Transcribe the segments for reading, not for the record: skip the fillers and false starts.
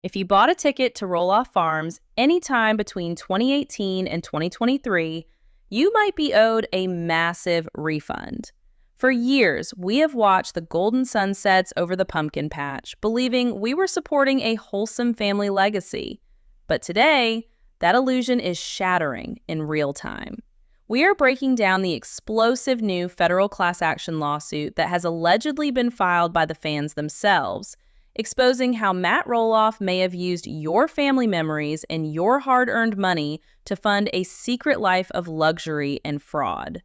If you bought a ticket to Roll-Off Farms anytime between 2018 and 2023, you might be owed a massive refund. For years, we have watched the golden sunsets over the pumpkin patch, believing we were supporting a wholesome family legacy. But today, that illusion is shattering in real time. We are breaking down the explosive new federal class action lawsuit that has allegedly been filed by the fans themselves, exposing how Matt Roloff may have used your family memories and your hard-earned money to fund a secret life of luxury and fraud.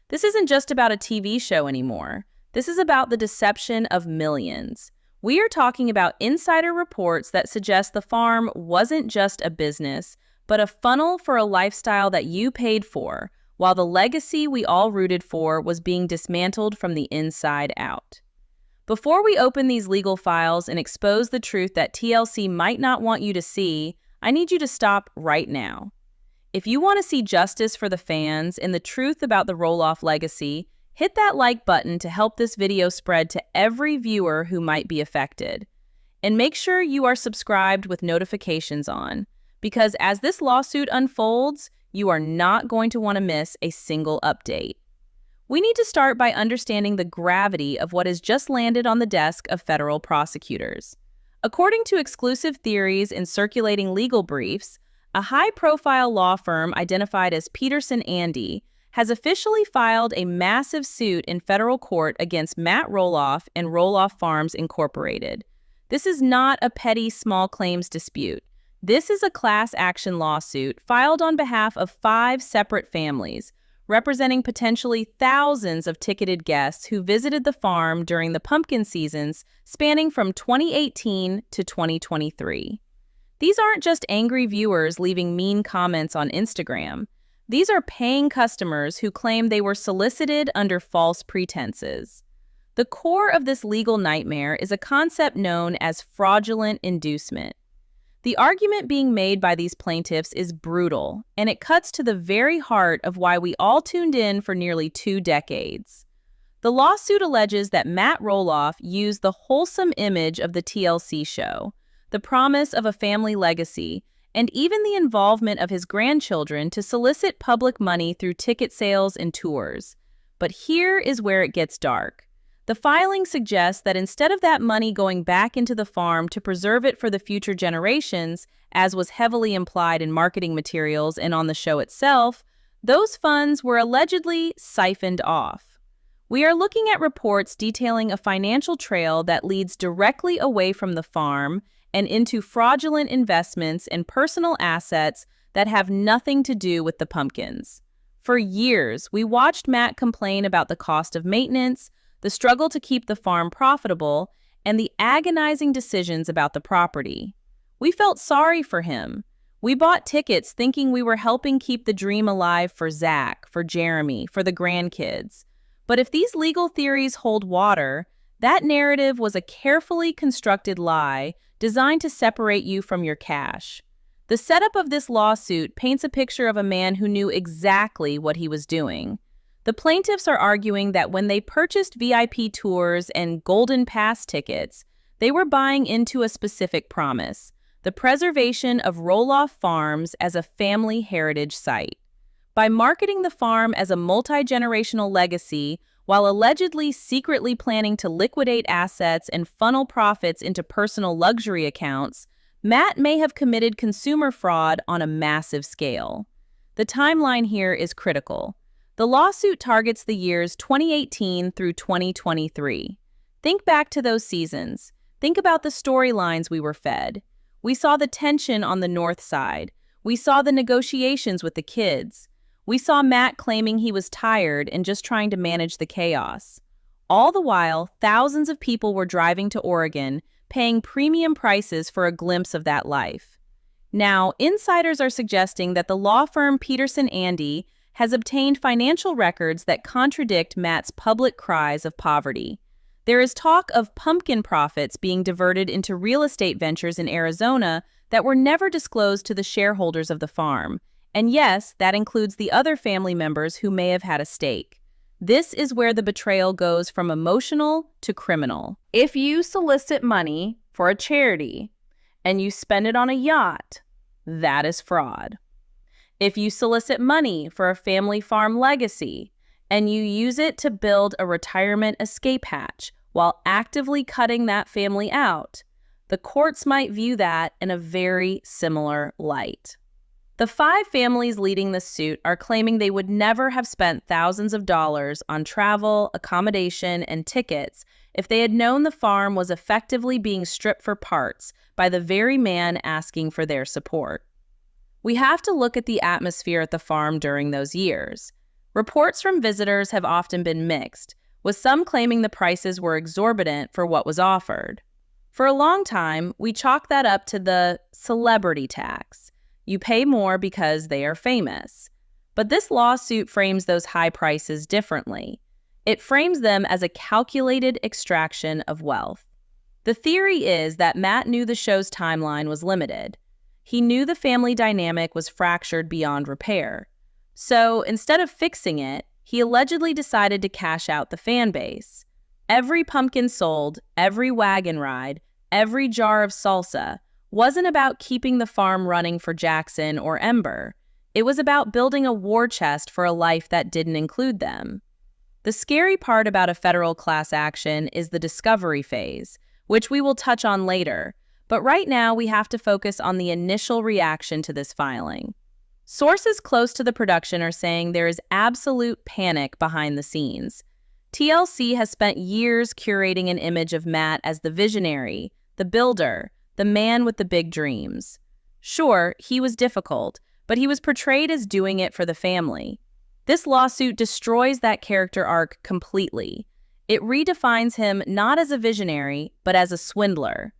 This isn't just about a TV show anymore. This is about the deception of millions. We are talking about insider reports that suggest the farm wasn't just a business, but a funnel for a lifestyle that you paid for, while the legacy we all rooted for was being dismantled from the inside out. Before we open these legal files and expose the truth that TLC might not want you to see, I need you to stop right now. If you want to see justice for the fans and the truth about the Roloff legacy, hit that like button to help this video spread to every viewer who might be affected. And make sure you are subscribed with notifications on, because as this lawsuit unfolds, you are not going to want to miss a single update. We need to start by understanding the gravity of what has just landed on the desk of federal prosecutors. According to exclusive theories and circulating legal briefs, a high-profile law firm identified as Peterson Andy has officially filed a massive suit in federal court against Matt Roloff and Roloff Farms Incorporated. This is not a petty small claims dispute. This is a class action lawsuit filed on behalf of 5 separate families, representing potentially thousands of ticketed guests who visited the farm during the pumpkin seasons spanning from 2018 to 2023. These aren't just angry viewers leaving mean comments on Instagram. These are paying customers who claim they were solicited under false pretenses. The core of this legal nightmare is a concept known as fraudulent inducement. The argument being made by these plaintiffs is brutal, and it cuts to the very heart of why we all tuned in for nearly 2 decades. The lawsuit alleges that Matt Roloff used the wholesome image of the TLC show, the promise of a family legacy, and even the involvement of his grandchildren to solicit public money through ticket sales and tours. But here is where it gets dark. The filing suggests that instead of that money going back into the farm to preserve it for the future generations, as was heavily implied in marketing materials and on the show itself, those funds were allegedly siphoned off. We are looking at reports detailing a financial trail that leads directly away from the farm and into fraudulent investments and personal assets that have nothing to do with the pumpkins. For years, we watched Matt complain about the cost of maintenance, the struggle to keep the farm profitable, and the agonizing decisions about the property. We felt sorry for him. We bought tickets thinking we were helping keep the dream alive for Zach, for Jeremy, for the grandkids. But if these legal theories hold water, that narrative was a carefully constructed lie designed to separate you from your cash. The setup of this lawsuit paints a picture of a man who knew exactly what he was doing. The plaintiffs are arguing that when they purchased VIP tours and Golden Pass tickets, they were buying into a specific promise: the preservation of Roloff Farms as a family heritage site. By marketing the farm as a multi-generational legacy, while allegedly secretly planning to liquidate assets and funnel profits into personal luxury accounts, Matt may have committed consumer fraud on a massive scale. The timeline here is critical. The lawsuit targets the years 2018 through 2023. Think back to those seasons. Think about the storylines we were fed. We saw the tension on the north side. We saw the negotiations with the kids. We saw Matt claiming he was tired and just trying to manage the chaos. All the while, thousands of people were driving to Oregon, paying premium prices for a glimpse of that life. Now, insiders are suggesting that the law firm Peterson Andy has obtained financial records that contradict Matt's public cries of poverty. There is talk of pumpkin profits being diverted into real estate ventures in Arizona that were never disclosed to the shareholders of the farm. And yes, that includes the other family members who may have had a stake. This is where the betrayal goes from emotional to criminal. If you solicit money for a charity, and you spend it on a yacht, that is fraud. If you solicit money for a family farm legacy and you use it to build a retirement escape hatch while actively cutting that family out, the courts might view that in a very similar light. The 5 families leading the suit are claiming they would never have spent thousands of dollars on travel, accommodation, and tickets if they had known the farm was effectively being stripped for parts by the very man asking for their support. We have to look at the atmosphere at the farm during those years. Reports from visitors have often been mixed, with some claiming the prices were exorbitant for what was offered. For a long time, we chalked that up to the celebrity tax. You pay more because they are famous. But this lawsuit frames those high prices differently. It frames them as a calculated extraction of wealth. The theory is that Matt knew the show's timeline was limited. He knew the family dynamic was fractured beyond repair. So instead of fixing it, he allegedly decided to cash out the fan base. Every pumpkin sold, every wagon ride, every jar of salsa wasn't about keeping the farm running for Jackson or Ember. It was about building a war chest for a life that didn't include them. The scary part about a federal class action is the discovery phase, which we will touch on later. But right now, we have to focus on the initial reaction to this filing. Sources close to the production are saying there is absolute panic behind the scenes. TLC has spent years curating an image of Matt as the visionary, the builder, the man with the big dreams. Sure, he was difficult, but he was portrayed as doing it for the family. This lawsuit destroys that character arc completely. It redefines him not as a visionary, but as a swindler.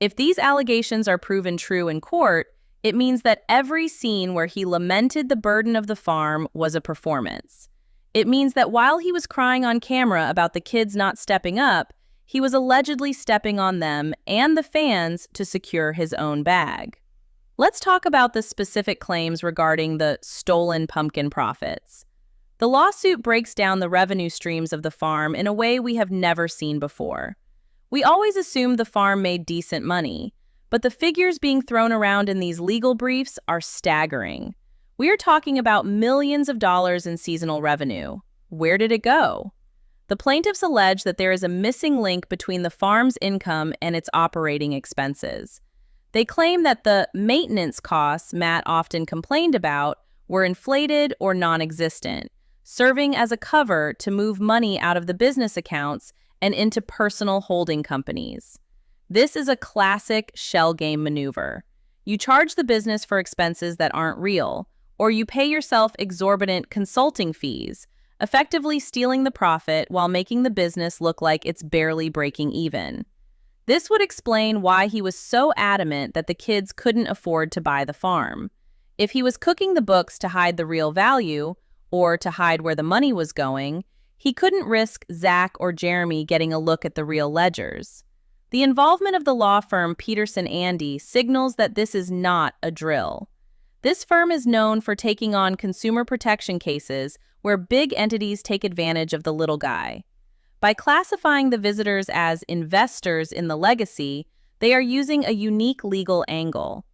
If these allegations are proven true in court, it means that every scene where he lamented the burden of the farm was a performance. It means that while he was crying on camera about the kids not stepping up, he was allegedly stepping on them and the fans to secure his own bag. Let's talk about the specific claims regarding the stolen pumpkin profits. The lawsuit breaks down the revenue streams of the farm in a way we have never seen before. We always assumed the farm made decent money, but the figures being thrown around in these legal briefs are staggering. We are talking about millions of dollars in seasonal revenue. Where did it go? The plaintiffs allege that there is a missing link between the farm's income and its operating expenses. They claim that the maintenance costs Matt often complained about were inflated or non-existent, serving as a cover to move money out of the business accounts and into personal holding companies. This is a classic shell game maneuver. You charge the business for expenses that aren't real, or you pay yourself exorbitant consulting fees, effectively stealing the profit while making the business look like it's barely breaking even. This would explain why he was so adamant that the kids couldn't afford to buy the farm. If he was cooking the books to hide the real value, or to hide where the money was going, he couldn't risk Zach or Jeremy getting a look at the real ledgers. The involvement of the law firm Peterson Andy signals that this is not a drill. This firm is known for taking on consumer protection cases where big entities take advantage of the little guy. By classifying the visitors as investors in the legacy, they are using a unique legal angle.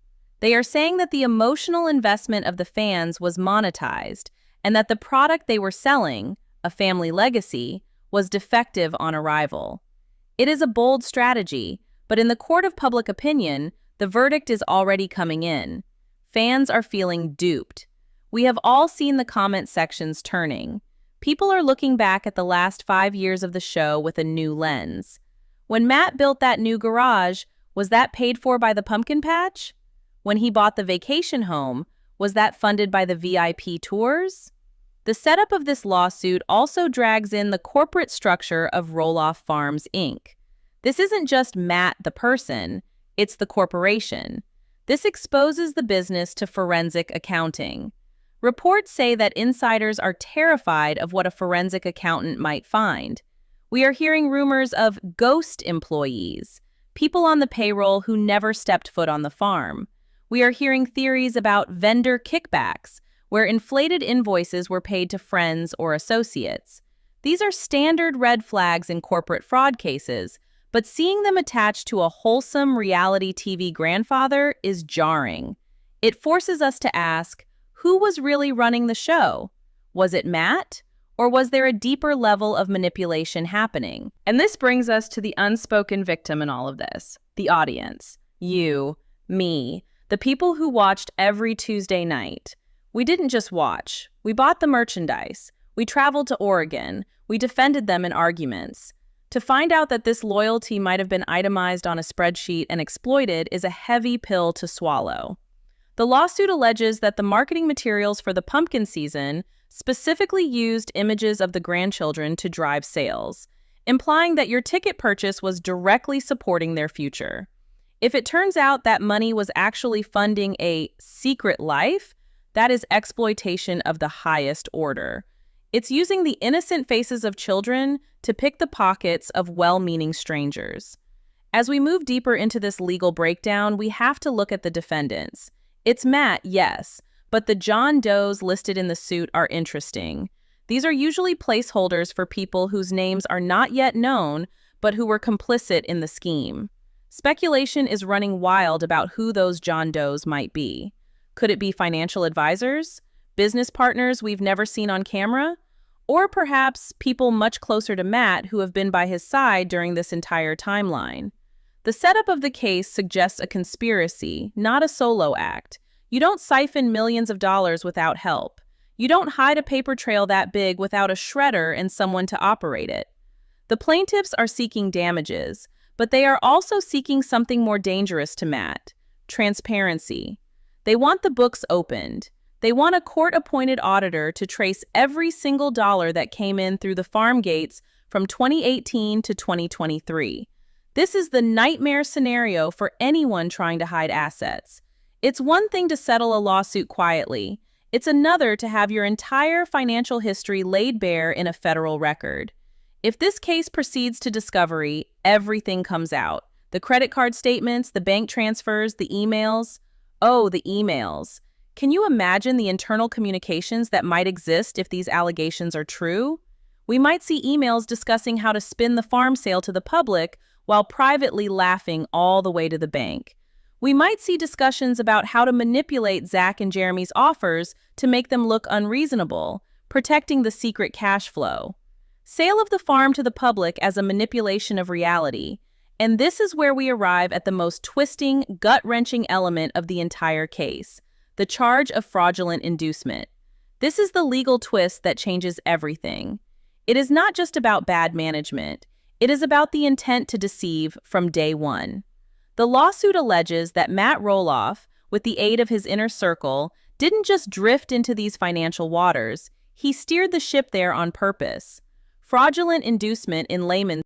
They are saying that the emotional investment of the fans was monetized and that the product they were selling, a family legacy, was defective on arrival. It is a bold strategy, but in the court of public opinion, the verdict is already coming in. Fans are feeling duped. We have all seen the comment sections turning. People are looking back at the last 5 years of the show with a new lens. When Matt built that new garage, was that paid for by the pumpkin patch? When he bought the vacation home, was that funded by the VIP tours? The setup of this lawsuit also drags in the corporate structure of Roll-Off Farms, Inc. This isn't just Matt the person, it's the corporation. This exposes the business to forensic accounting. Reports say that insiders are terrified of what a forensic accountant might find. We are hearing rumors of ghost employees, people on the payroll who never stepped foot on the farm. We are hearing theories about vendor kickbacks, where inflated invoices were paid to friends or associates. These are standard red flags in corporate fraud cases, but seeing them attached to a wholesome reality TV grandfather is jarring. It forces us to ask, who was really running the show? Was it Matt? Or was there a deeper level of manipulation happening? And this brings us to the unspoken victim in all of this, the audience. You, me, the people who watched every Tuesday night. We didn't just watch. We bought the merchandise. We traveled to Oregon. We defended them in arguments. To find out that this loyalty might have been itemized on a spreadsheet and exploited is a heavy pill to swallow. The lawsuit alleges that the marketing materials for the pumpkin season specifically used images of the grandchildren to drive sales, implying that your ticket purchase was directly supporting their future. If it turns out that money was actually funding a secret life, that is exploitation of the highest order. It's using the innocent faces of children to pick the pockets of well-meaning strangers. As we move deeper into this legal breakdown, we have to look at the defendants. It's Matt, yes, but the John Does listed in the suit are interesting. These are usually placeholders for people whose names are not yet known, but who were complicit in the scheme. Speculation is running wild about who those John Does might be. Could it be financial advisors, business partners we've never seen on camera, or perhaps people much closer to Matt who have been by his side during this entire timeline? The setup of the case suggests a conspiracy, not a solo act. You don't siphon millions of dollars without help. You don't hide a paper trail that big without a shredder and someone to operate it. The plaintiffs are seeking damages, but they are also seeking something more dangerous to Matt: transparency. They want the books opened. They want a court-appointed auditor to trace every single dollar that came in through the farm gates from 2018 to 2023. This is the nightmare scenario for anyone trying to hide assets. It's one thing to settle a lawsuit quietly. It's another to have your entire financial history laid bare in a federal record. If this case proceeds to discovery, everything comes out. The credit card statements, the bank transfers, the emails. Oh, the emails. Can you imagine the internal communications that might exist if these allegations are true? We might see emails discussing how to spin the farm sale to the public while privately laughing all the way to the bank. We might see discussions about how to manipulate Zach and Jeremy's offers to make them look unreasonable, protecting the secret cash flow. Sale of the farm to the public as a manipulation of reality. And this is where we arrive at the most twisting, gut-wrenching element of the entire case: the charge of fraudulent inducement. This is the legal twist that changes everything. It is not just about bad management. It is about the intent to deceive from day one. The lawsuit alleges that Matt Roloff, with the aid of his inner circle, didn't just drift into these financial waters. He steered the ship there on purpose. Fraudulent inducement, in layman's